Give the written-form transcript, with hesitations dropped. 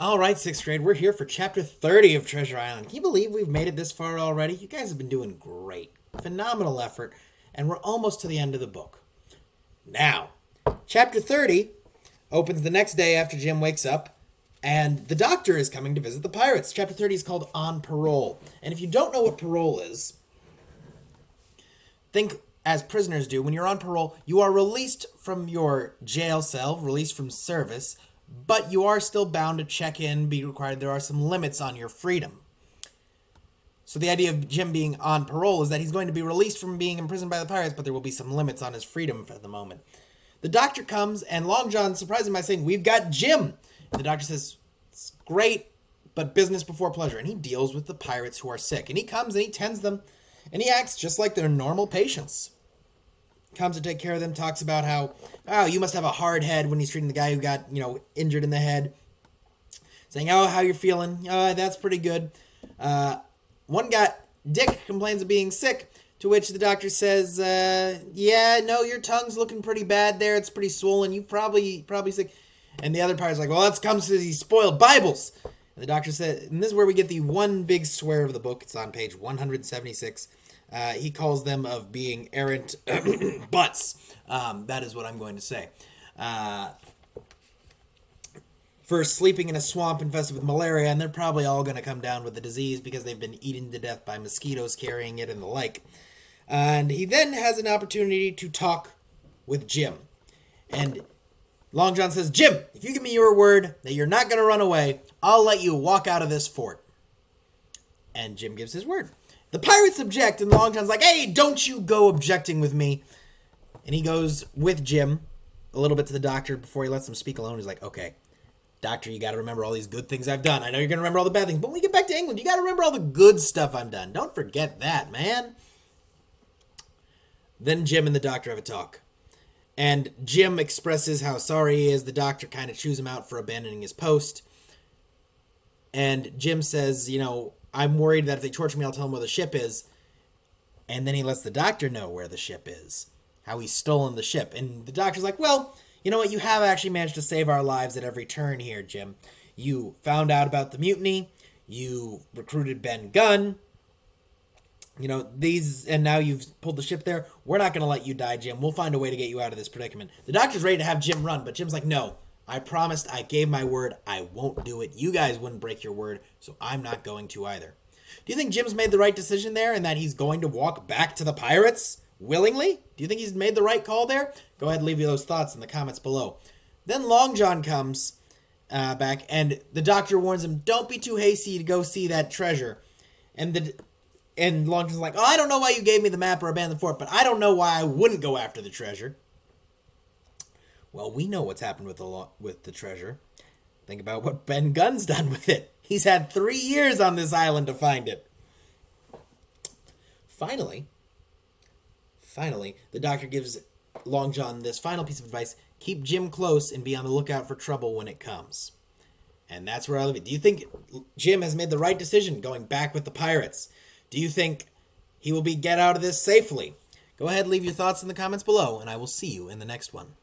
All right, sixth grade, we're here for chapter 30 of Treasure Island. Can you believe we've made it this far already? You guys have been doing great. Phenomenal effort, and we're almost to the end of the book. Now, chapter 30 opens the next day after Jim wakes up, and the doctor is coming to visit the pirates. Chapter 30 is called On Parole. And if you don't know what parole is, think as prisoners do. When you're on parole, you are released from your jail cell, released from service, but you are still bound to check in, be required. There are some limits on your freedom. So the idea of Jim being on parole is that he's going to be released from being imprisoned by the pirates, but there will be some limits on his freedom for the moment. The doctor comes, and Long John surprises him by saying, "We've got Jim." And the doctor says, "It's great, but business before pleasure." And he deals with the pirates who are sick. And he comes and he tends them, and he acts just like they're normal patients. Comes to take care of them, talks about how, "Oh, you must have a hard head," when he's treating the guy who got, injured in the head. Saying, "Oh, how you're feeling? Oh, that's pretty good." One guy, Dick, complains of being sick, to which the doctor says, "Yeah, no, your tongue's looking pretty bad there. It's pretty swollen. You probably sick." And the other pirate's like, "Well, that's comes to these spoiled Bibles." And the doctor said, and this is where we get the one big swear of the book. It's on page 176. He calls them of being errant butts. That is what I'm going to say. For sleeping in a swamp infested with malaria, and they're probably all going to come down with the disease because they've been eaten to death by mosquitoes carrying it and the like. And he then has an opportunity to talk with Jim. And Long John says, "Jim, if you give me your word that you're not going to run away, I'll let you walk out of this fort." And Jim gives his word. The pirates object, and Long John's like, "Hey, don't you go objecting with me." And he goes with Jim a little bit to the doctor before he lets him speak alone. He's like, "Okay, doctor, you got to remember all these good things I've done. I know you're going to remember all the bad things, but when we get back to England, you got to remember all the good stuff I've done. Don't forget that, man." Then Jim and the doctor have a talk. And Jim expresses how sorry he is. The doctor kind of chews him out for abandoning his post. And Jim says, "I'm worried that if they torture me, I'll tell them where the ship is." And then he lets the doctor know where the ship is, how he's stolen the ship. And the doctor's like, "Well, you know what? You have actually managed to save our lives at every turn here, Jim. You found out about the mutiny. You recruited Ben Gunn. And now you've pulled the ship there. We're not going to let you die, Jim. We'll find a way to get you out of this predicament." The doctor's ready to have Jim run, but Jim's like, "No, I promised, I gave my word, I won't do it. You guys wouldn't break your word, so I'm not going to either." Do you think Jim's made the right decision there and that he's going to walk back to the pirates willingly? Do you think he's made the right call there? Go ahead and leave those thoughts in the comments below. Then Long John comes back, and the doctor warns him, "Don't be too hasty to go see that treasure." And Long John's like, "Oh, I don't know why you gave me the map or abandoned the fort, but I don't know why I wouldn't go after the treasure." Well, we know what's happened with the treasure. Think about what Ben Gunn's done with it. He's had 3 years on this island to find it. Finally, the doctor gives Long John this final piece of advice: keep Jim close and be on the lookout for trouble when it comes. And that's where I leave it. Do you think Jim has made the right decision going back with the pirates? Do you think he will get out of this safely? Go ahead, leave your thoughts in the comments below, and I will see you in the next one.